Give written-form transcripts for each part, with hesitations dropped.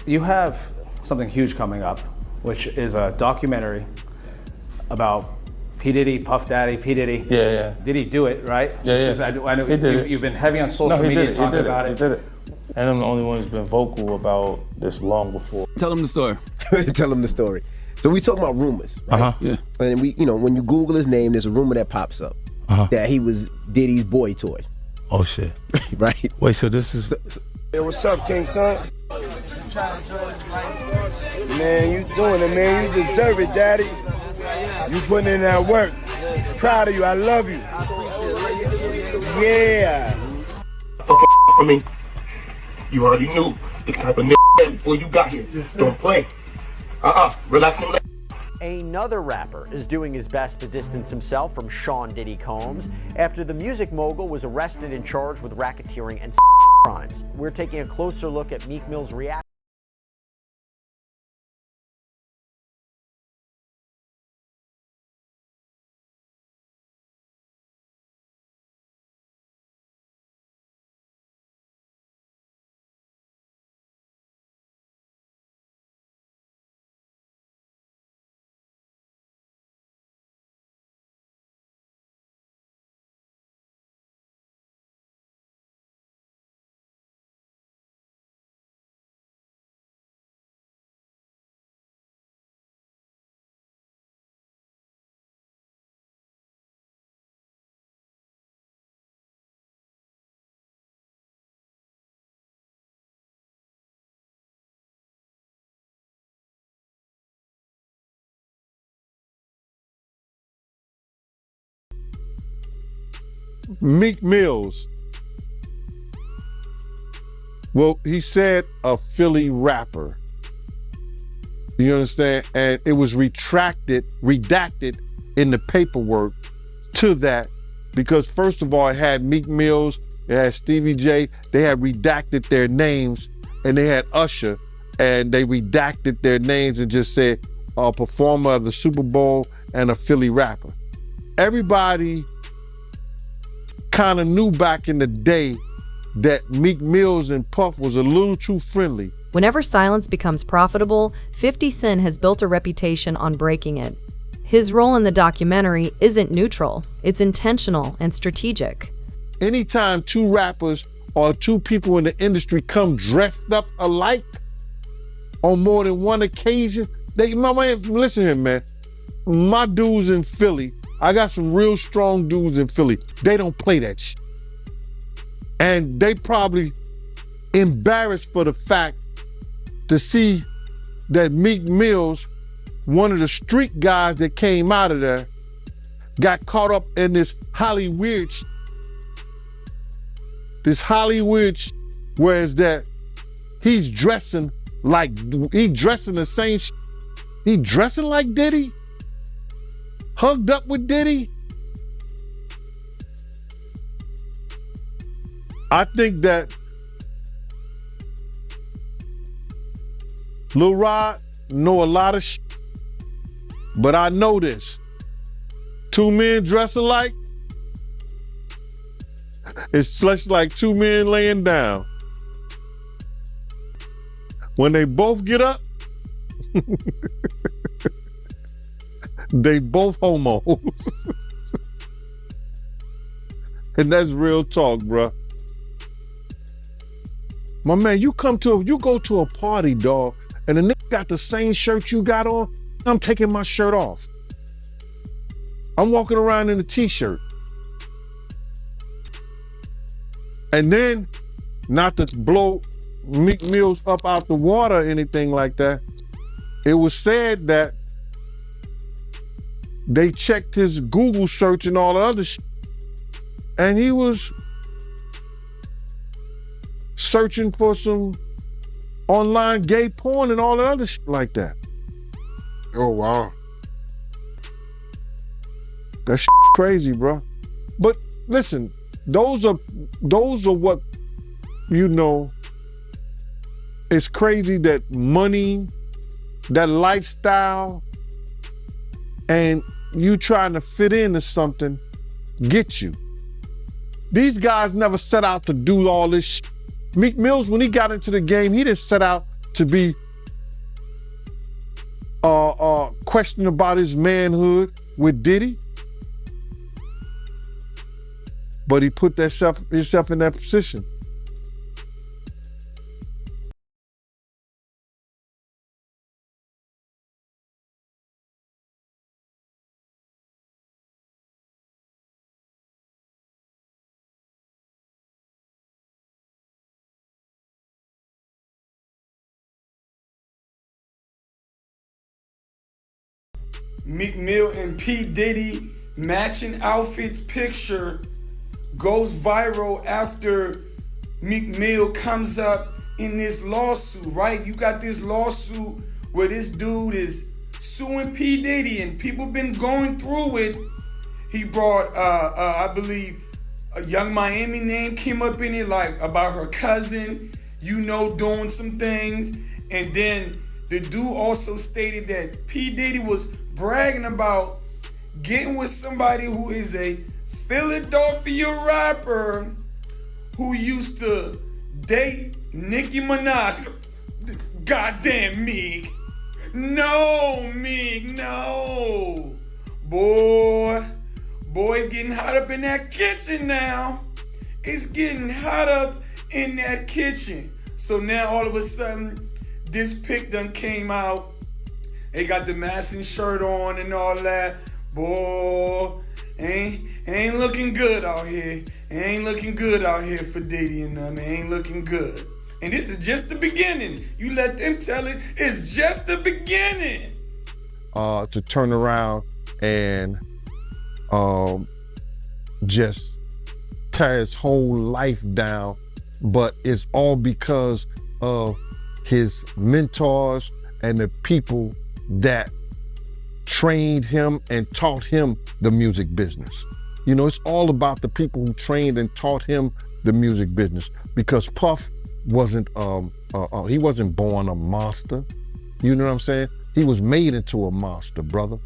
You have something huge coming up, which is a documentary about P. Diddy, Puff Daddy, P. Diddy. Yeah. Did he do it, right? I know you've been heavy on social media talking about it. He did it. And I'm the only one who's been vocal about this long before. Tell him the story. Tell him the story. So we talking about rumors, right? Yeah. And we, when you Google his name, there's a rumor that pops up that he was Diddy's boy toy. Oh shit. Right? Wait, so this is... Hey, what's up, King Son? Man, you doing it, man. You deserve it, Daddy. You putting in that work. Proud of you. I love you. Yeah. For me, you already knew the type of nigga before you got here. Don't play. Relax and Another rapper is doing his best to distance himself from Sean Diddy Combs after the music mogul was arrested and charged with racketeering and crimes. We're taking a closer look at Meek Mill's reaction. Meek Mills. Well, he said a Philly rapper. You understand? And it was redacted in the paperwork to that because first of all, it had Meek Mills, it had Stevie J, they had redacted their names, and they had Usher, and they redacted their names and just said a performer of the Super Bowl and a Philly rapper. Everybody kind of knew back in the day that Meek Mills and Puff was a little too friendly. Whenever silence becomes profitable, 50 Cent has built a reputation on breaking it. His role in the documentary isn't neutral, it's intentional and strategic. Anytime two rappers or two people in the industry come dressed up alike on more than one occasion, listen here, man. My dudes in Philly, I got some real strong dudes in Philly. They don't play that shit. And they probably embarrassed for the fact to see that Meek Mills, one of the street guys that came out of there, got caught up in this Hollywood whereas that he's dressing the same he dressing like Diddy? Hugged up with Diddy? I think that Lil Rod know a lot of shit, but I know this. Two men dress alike, it's just like two men laying down. When they both get up, they both homos. And that's real talk, bruh. My man, you go to a party, dog, and the nigga got the same shirt you got on, I'm taking my shirt off. I'm walking around in a t-shirt. And then, not to blow Meek Mills up out the water or anything like that, it was said that they checked his Google search and all the other shit, and he was searching for some online gay porn and all that other shit like that. Oh, wow. That shit crazy, bro. But listen, those are what, it's crazy that money, that lifestyle, and you trying to fit into something, get you. These guys never set out to do all this shit. Meek Mills, when he got into the game, he didn't set out to be questioned about his manhood with Diddy. But he put himself in that position. Meek Mill and P. Diddy matching outfits picture goes viral after Meek Mill comes up in this lawsuit, right? You got this lawsuit where this dude is suing P. Diddy and people been going through it. He brought, I believe, a Young Miami name came up in it, like about her cousin, doing some things. And then the dude also stated that P. Diddy was bragging about getting with somebody who is a Philadelphia rapper who used to date Nicki Minaj. Goddamn, Meek. No, Meek, no. Boy, it's getting hot up in that kitchen now. It's getting hot up in that kitchen. So now all of a sudden, this pic done came out. They got the matching shirt on and all that. Boy, ain't looking good out here. Ain't looking good out here for Diddy and them. Ain't looking good. And this is just the beginning. You let them tell it. It's just the beginning. To turn around and just tear his whole life down, but it's all because of his mentors and the people that trained him and taught him the music business. It's all about the people who trained and taught him the music business, because Puff wasn't he wasn't born a monster. You know what I'm saying? He was made into a monster, brother.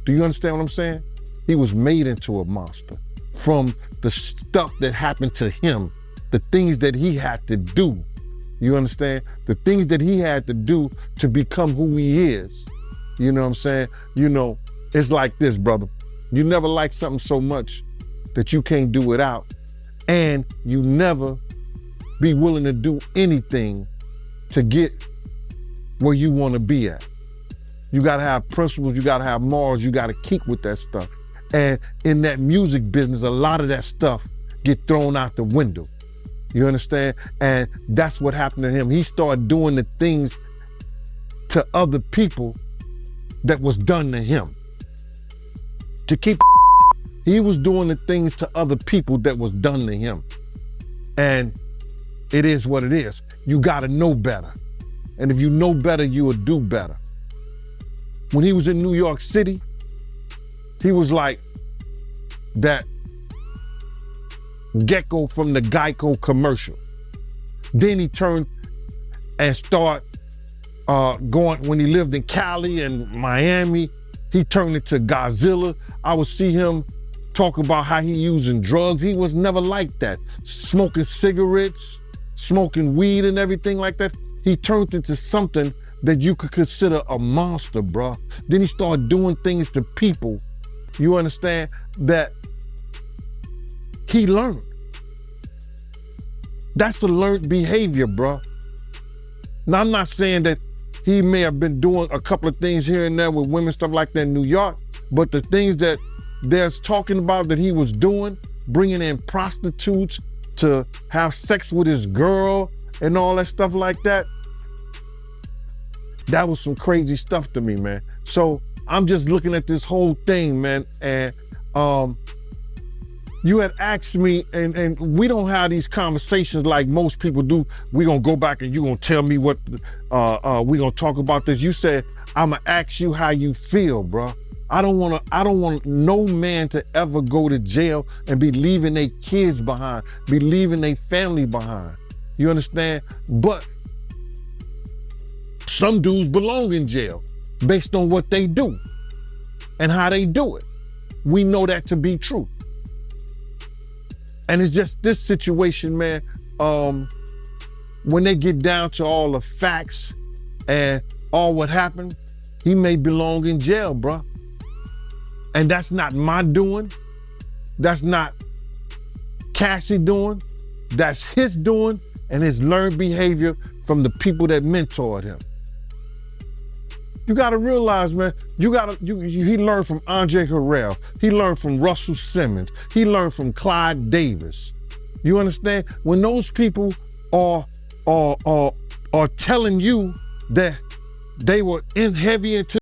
Do you understand what I'm saying? He was made into a monster from the stuff that happened to him, the things that he had to do. You understand? The things that he had to do to become who he is. You know what I'm saying? It's like this, brother. You never like something so much that you can't do without, and you never be willing to do anything to get where you want to be at. You gotta have principles, you gotta have morals, you gotta keep with that stuff. And in that music business, a lot of that stuff get thrown out the window. You understand? And that's what happened to him. He started doing the things to other people that was done to him. To keep, he was doing the things to other people that was done to him. And it is what it is. You gotta know better. And if you know better, you will do better. When he was in New York City, he was like that gecko from the Geico commercial. Then he turned and started going, when he lived in Cali and Miami, he turned into Godzilla. I would see him talk about how he using drugs. He was never like that. Smoking cigarettes, smoking weed and everything like that. He turned into something that you could consider a monster, bruh. Then he started doing things to people, you understand, that he learned. That's a learned behavior, bruh. Now, I'm not saying that he may have been doing a couple of things here and there with women, stuff like that in New York, but the things that they're talking about that he was doing, bringing in prostitutes to have sex with his girl and all that stuff like that, that was some crazy stuff to me, man. So I'm just looking at this whole thing, man, and you had asked me, and we don't have these conversations like most people do. We're gonna go back and you're gonna tell me what, we're gonna talk about this. You said, I'ma ask you how you feel, bro. I don't want no man to ever go to jail and be leaving their kids behind, be leaving their family behind. You understand? But some dudes belong in jail based on what they do and how they do it. We know that to be true. And it's just this situation, man, when they get down to all the facts and all what happened, he may belong in jail, bruh. And that's not my doing. That's not Cassie doing. That's his doing and his learned behavior from the people that mentored him. You gotta realize, man, he learned from Andre Harrell. He learned from Russell Simmons. He learned from Clyde Davis. You understand? When those people are telling you that they were heavy into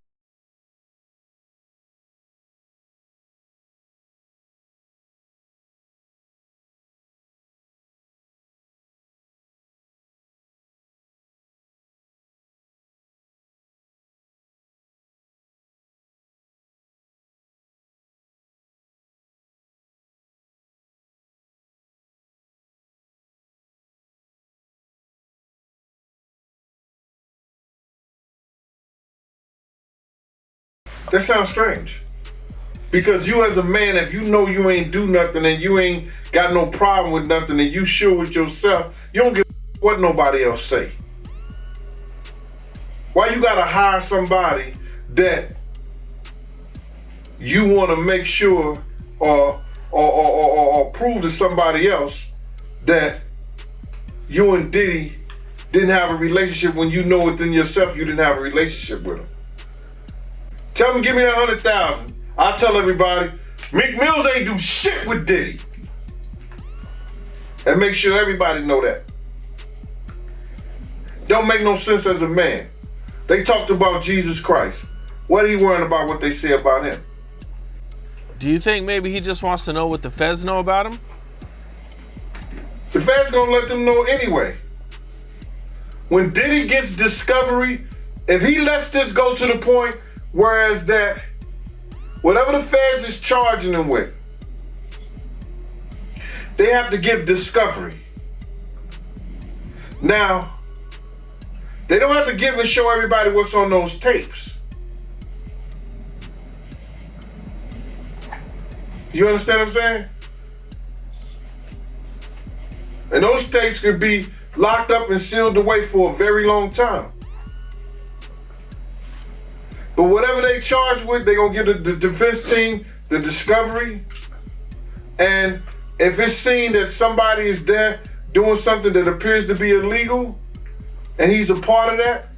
That sounds strange. Because you as a man, if you know you ain't do nothing and you ain't got no problem with nothing and you sure with yourself, you don't give a what nobody else say. Why you gotta hire somebody that you wanna make sure or prove to somebody else that you and Diddy didn't have a relationship when you know within yourself you didn't have a relationship with him? Tell him, give me that 100,000. I'll tell everybody, Meek Mills ain't do shit with Diddy. And make sure everybody know that. Don't make no sense as a man. They talked about Jesus Christ. What are you worrying about what they say about him? Do you think maybe he just wants to know what the feds know about him? The feds gonna let them know anyway. When Diddy gets discovery, if he lets this go to the point whereas that whatever the feds is charging him with, they have to give discovery. Now, they don't have to give and show everybody what's on those tapes. You understand what I'm saying? And those tapes could be locked up and sealed away for a very long time. But whatever they charge with, they're gonna give the defense team the discovery. And if it's seen that somebody is there doing something that appears to be illegal, and he's a part of that,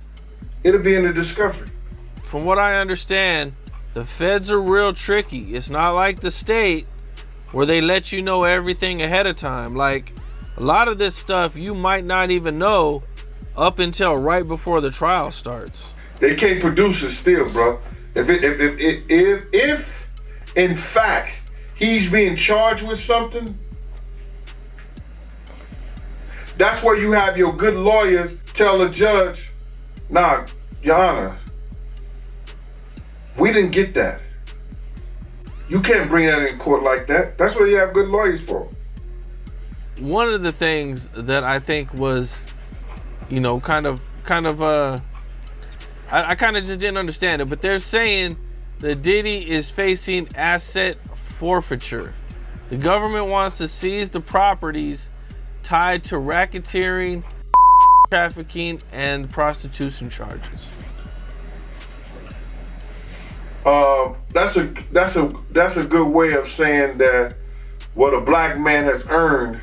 it'll be in the discovery. From what I understand, the feds are real tricky. It's not like the state where they let you know everything ahead of time. Like, a lot of this stuff you might not even know up until right before the trial starts. They can't produce it still, bro. If in fact he's being charged with something, that's where you have your good lawyers tell the judge, nah, Your Honor, we didn't get that. You can't bring that in court like that. That's what you have good lawyers for. One of the things that I think was, you know, I kind of just didn't understand it, but they're saying that Diddy is facing asset forfeiture. The government wants to seize the properties tied to racketeering, trafficking, and prostitution charges. That's a good way of saying that what a black man has earned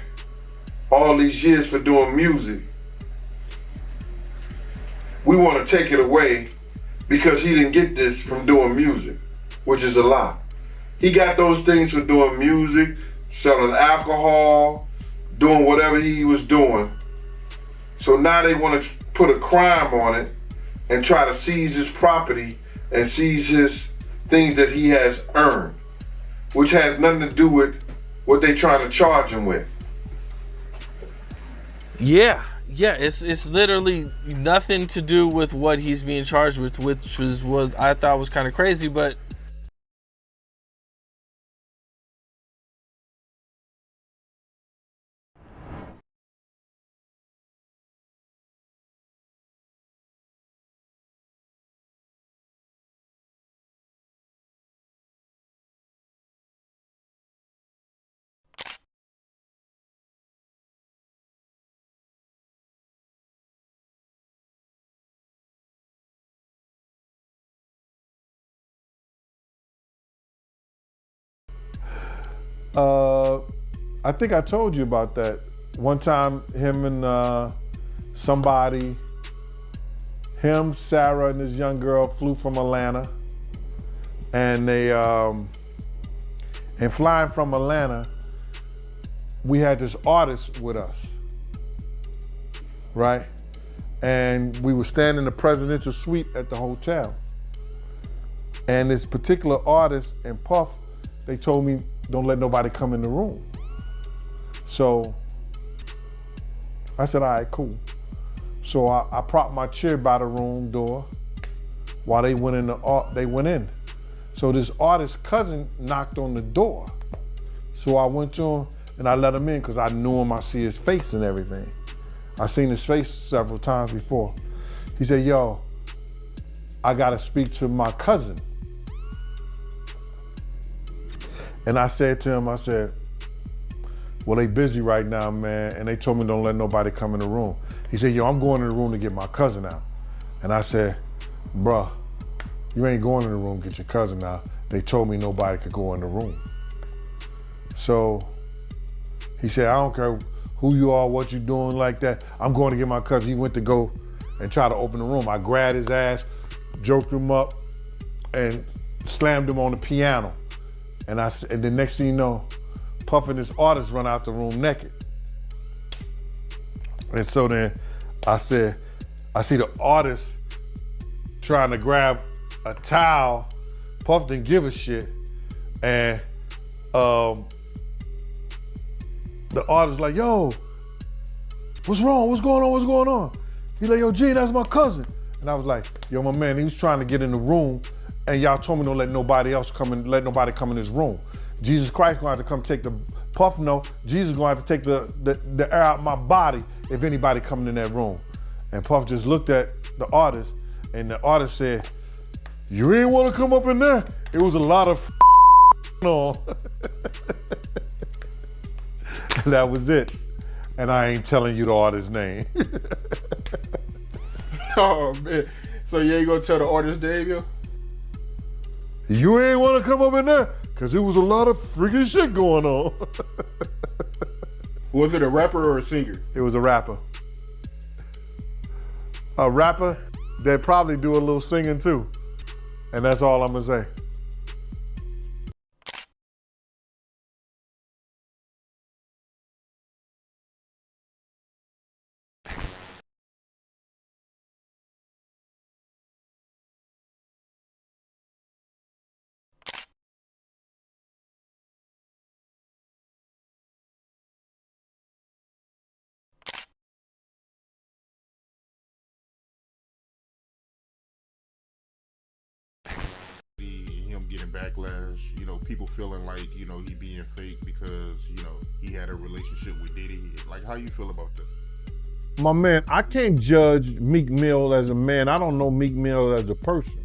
all these years for doing music, we want to take it away because he didn't get this from doing music, which is a lie. He got those things for doing music, selling alcohol, doing whatever he was doing. So now they want to put a crime on it and try to seize his property and seize his things that he has earned, which has nothing to do with what they trying to charge him with. Yeah, it's literally nothing to do with what he's being charged with, which was what I thought was kind of crazy, but I think I told you about that. One time, him and somebody, him, Sarah, and this young girl flew from Atlanta, and they, and flying from Atlanta, we had this artist with us, right? And we were staying in the presidential suite at the hotel. And this particular artist and Puff, they told me, don't let nobody come in the room. So I said, all right, cool. So I propped my chair by the room door while they went in. So this artist's cousin knocked on the door. So I went to him and I let him in because I knew him, I see his face and everything. I seen his face several times before. He said, yo, I gotta speak to my cousin. And I said to him, I said, well, they busy right now, man, and they told me don't let nobody come in the room. He said, yo, I'm going in the room to get my cousin out. And I said, bruh, you ain't going in the room to get your cousin out. They told me nobody could go in the room. So he said, I don't care who you are, what you doing like that. I'm going to get my cousin. He went to go and try to open the room. I grabbed his ass, joked him up, and slammed him on the piano. And the next thing you know, Puff and this artist run out the room naked. And so then I said, I see the artist trying to grab a towel. Puff didn't give a shit. And the artist like, yo, what's wrong? What's going on? What's going on? He's like, yo, G, that's my cousin. And I was like, yo, my man, he was trying to get in the room and y'all told me don't let nobody else come in, let nobody come in this room. Jesus Christ gonna have to come take the, Puff no, Jesus gonna have to take the air out my body if anybody coming in that room. And Puff just looked at the artist and the artist said, you ain't wanna come up in there? It was a lot of on. That was it. And I ain't telling you the artist's name. Oh, man. So you ain't gonna tell the artist name, yo? You ain't wanna come up in there? Cause it was a lot of freaking shit going on. Was it a rapper or a singer? It was a rapper. A rapper that probably do a little singing too. And that's all I'm gonna say. Him getting backlash, you know, people feeling like, you know, he being fake because, you know, he had a relationship with Diddy. Like, how you feel about that? My man, I can't judge Meek Mill as a man. I don't know Meek Mill as a person.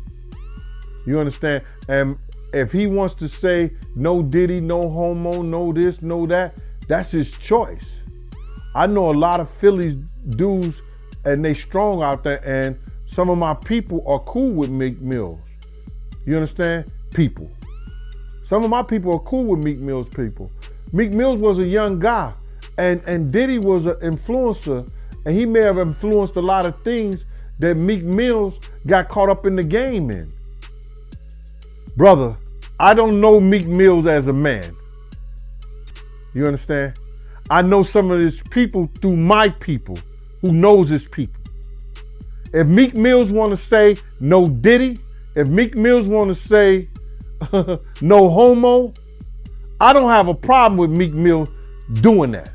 You understand? And if he wants to say no Diddy, no homo, no this, no that, that's his choice. I know a lot of Phillies dudes and they strong out there, and some of my people are cool with Meek Mills. You understand? People. Some of my people are cool with Meek Mill's people. Meek Mills was a young guy, and Diddy was an influencer, and he may have influenced a lot of things that Meek Mills got caught up in the game in. Brother, I don't know Meek Mills as a man. You understand? I know some of his people through my people who knows his people. If Meek Mills want to say no Diddy, if Meek Mills want to say no homo, I don't have a problem with Meek Mills doing that.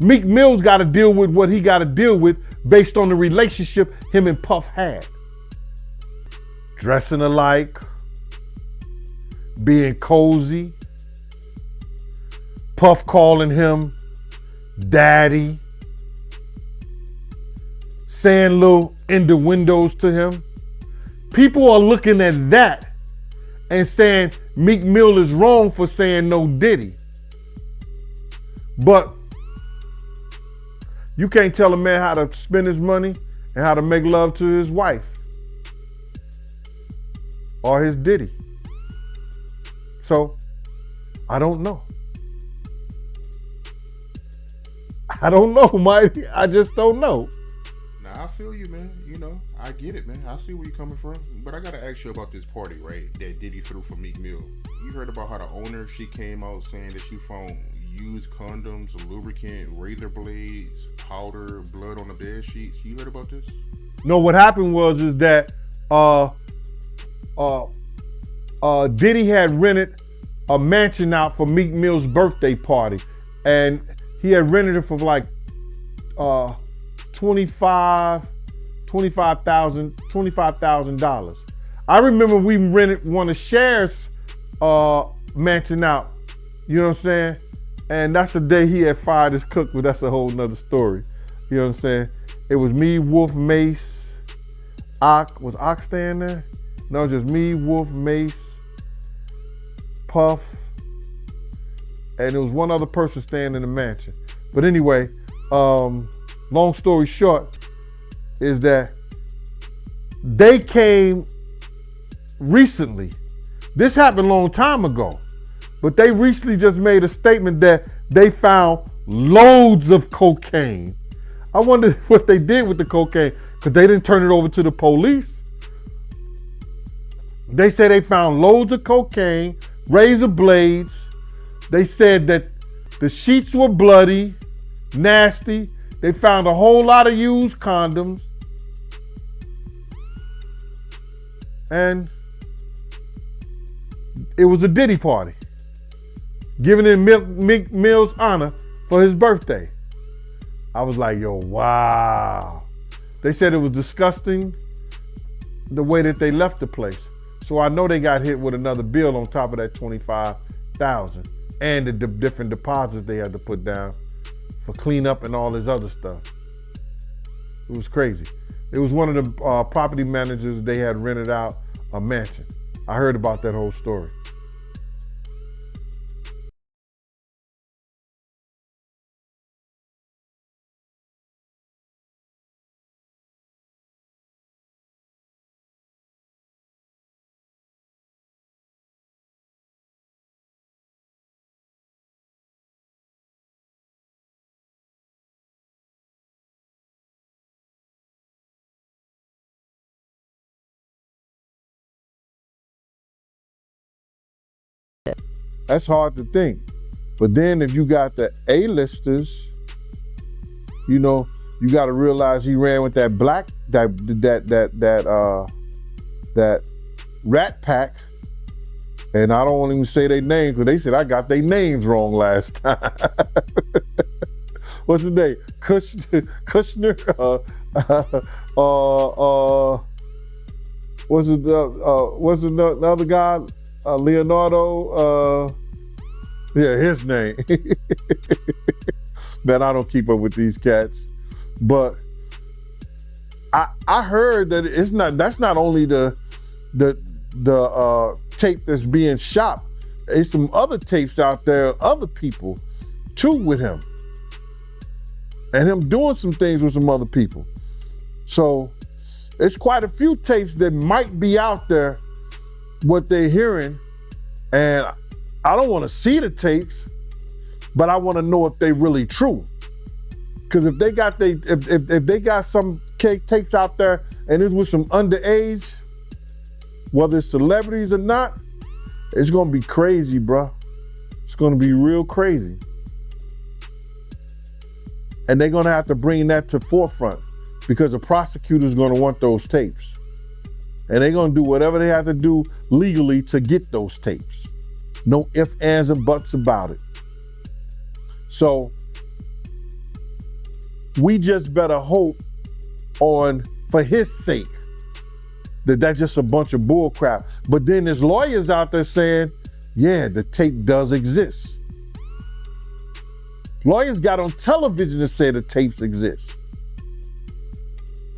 Meek Mills got to deal with what he got to deal with based on the relationship him and Puff had. Dressing alike, being cozy, Puff calling him daddy, saying little innuendos to him. People are looking at that and saying Meek Mill is wrong for saying no Diddy. But you can't tell a man how to spend his money and how to make love to his wife or his Diddy. So I don't know. I don't know, Mike. I just don't know. Nah, I feel you, man. You know, I get it, man. I see where you're coming from. But I gotta ask you about this party, right? That Diddy threw for Meek Mill. You heard about how the owner, she came out saying that she found used condoms, lubricant, razor blades, powder, blood on the bed sheets. You heard about this? No, what happened is that Diddy had rented a mansion out for Meek Mill's birthday party, and he had rented it for like $25,000. I remember we rented one of Cher's mansion out. You know what I'm saying? And that's the day he had fired his cook, but that's a whole nother story. You know what I'm saying? It was me, Wolf, Mace, Ock. Was Ock staying there? No, it was just me, Wolf, Mace, Puff, and there was one other person staying in the mansion. But anyway, long story short is that they came recently. This happened a long time ago, but they recently just made a statement that they found loads of cocaine. I wonder what they did with the cocaine, because they didn't turn it over to the police. They said they found loads of cocaine, razor blades. They said that the sheets were bloody, nasty. They found a whole lot of used condoms. And it was a Diddy party, giving in Meek Mill's honor for his birthday. I was like, yo, wow. They said it was disgusting the way that they left the place. So I know they got hit with another bill on top of that $25,000 and the different deposits they had to put down for cleanup and all this other stuff. It was crazy. It was one of the property managers, they had rented out a mansion. I heard about that whole story. That's hard to think. But then if you got the A-listers, you know, you got to realize he ran with that that Rat Pack. And I don't want to even say their names because they said I got their names wrong last time. What's his name? Kushner? What's the other guy? Leonardo, yeah, his name. Man, I don't keep up with these cats, but I heard that that's not only the tape that's being shopped. There's some other tapes out there, other people too with him, and him doing some things with some other people. So it's quite a few tapes that might be out there, what they're hearing, and I don't want to see the tapes, but I want to know if they're really true. Because if they got if they got some tapes out there and it's with some underage, whether it's celebrities or not, it's gonna be crazy, bro. It's gonna be real crazy, and they're gonna have to bring that to forefront because the prosecutor's gonna want those tapes. And they're gonna do whatever they have to do legally to get those tapes. No ifs, ands, and buts about it. So we just better hope for his sake, that that's just a bunch of bull crap. But then there's lawyers out there saying, yeah, the tape does exist. Lawyers got on television to say the tapes exist.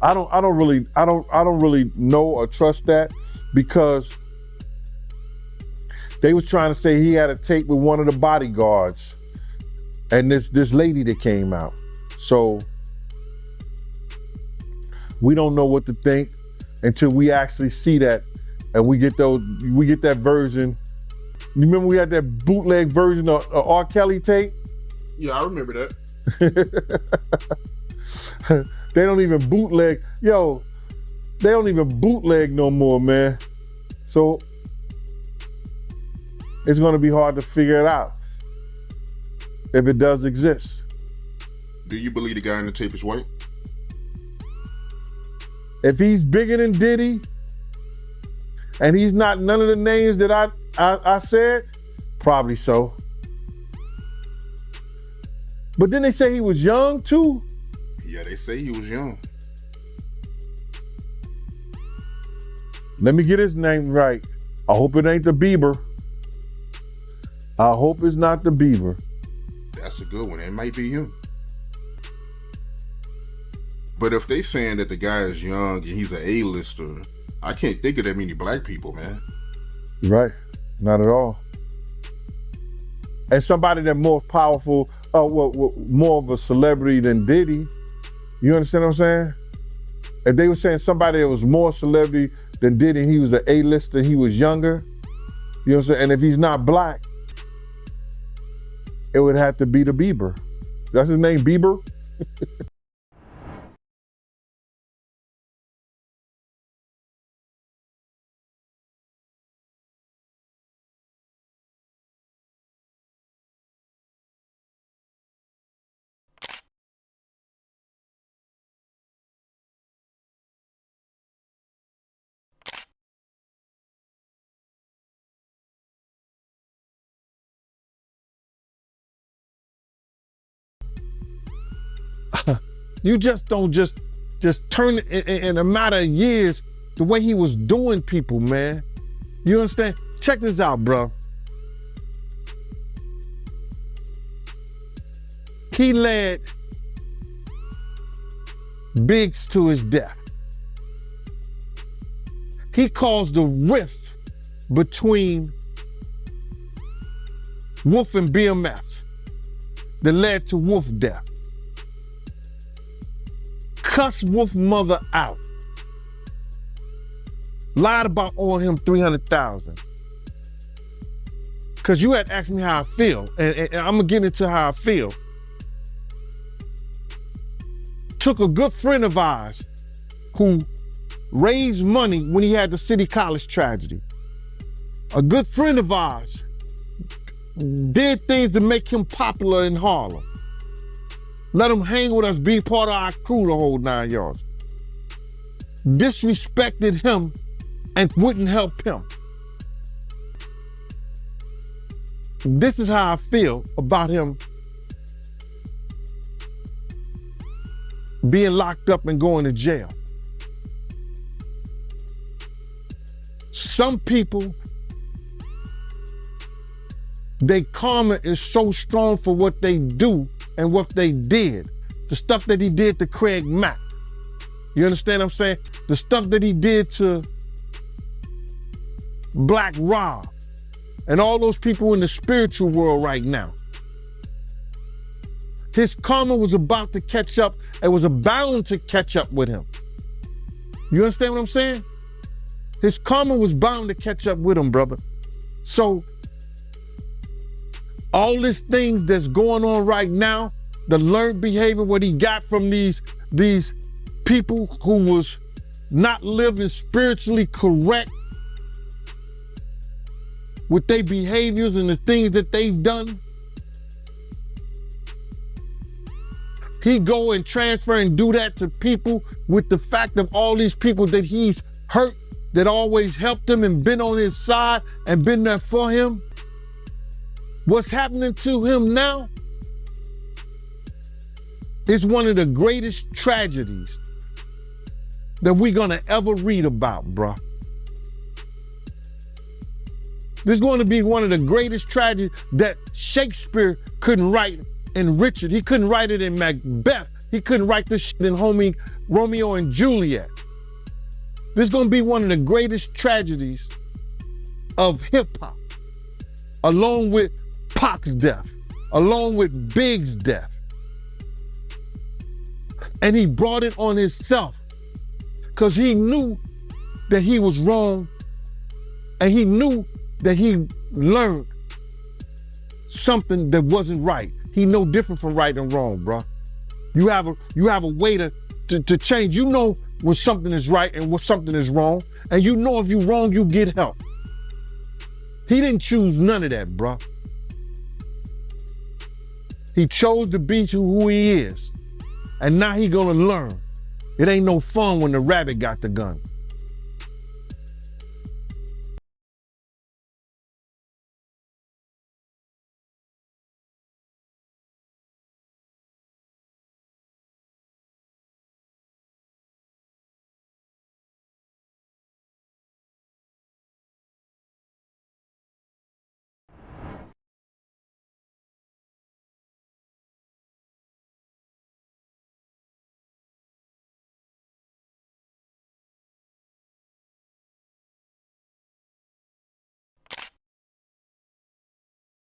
I don't really know or trust that, because they was trying to say he had a tape with one of the bodyguards and this lady that came out. So we don't know what to think until we actually see that and we get that version You remember we had that bootleg version of R. Kelly tape? Yeah, I remember that. They don't even bootleg. Yo, they don't even bootleg no more, man. So it's gonna be hard to figure it out if it does exist. Do you believe the guy in the tape is white? If he's bigger than Diddy, and he's not none of the names that I said, probably so. But then they say he was young too. Yeah, they say he was young. Let me get his name right. I hope it ain't the Bieber. I hope it's not the Bieber. That's a good one. It might be him. But if they saying that the guy is young and he's an A-lister, I can't think of that many black people, man. Right, not at all. And somebody that more powerful, more of a celebrity than Diddy, you understand what I'm saying? If they were saying somebody that was more celebrity than Diddy, he was an A-lister, he was younger, you know what I'm saying? And if he's not black, it would have to be the Bieber. That's his name, Bieber? You just don't just turn it in a matter of years the way he was doing people, man. You understand? Check this out, bro. He led Biggs to his death. He caused a rift between Wolf and BMF that led to Wolf death. Cussed Wolf mother out. Lied about owing him $300,000. Cause you had asked me how I feel, and I'm gonna get into how I feel. Took a good friend of ours who raised money when he had the City College tragedy. A good friend of ours did things to make him popular in Harlem. Let him hang with us, be part of our crew the whole 9 yards. Disrespected him and wouldn't help him. This is how I feel about him being locked up and going to jail. Some people, their karma is so strong for what they do and what they did. The stuff that he did to Craig Mack. You understand what I'm saying? The stuff that he did to Black Rob and all those people in the spiritual world right now. His karma was about to catch up and was bound to catch up with him. You understand what I'm saying? His karma was bound to catch up with him, brother. So all these things that's going on right now, the learned behavior, what he got from these people who was not living spiritually correct with their behaviors and the things that they've done. He go and transfer and do that to people with the fact of all these people that he's hurt, that always helped him and been on his side and been there for him. What's happening to him now is one of the greatest tragedies that we're gonna ever read about, bro. This is going to be one of the greatest tragedies that Shakespeare couldn't write in Richard. He couldn't write it in Macbeth. He couldn't write this shit in Romeo and Juliet. This is going to be one of the greatest tragedies of hip hop, along with Pac's death, along with Big's death. And he brought it on himself because he knew that he was wrong, and he knew that he learned something that wasn't right. He know different from right and wrong, bro. You have a way to change. You know when something is right and when something is wrong, and you know if you wrong, you get help. He didn't choose none of that, bro. He chose to be who he is, and now he gonna learn. It ain't no fun when the rabbit got the gun.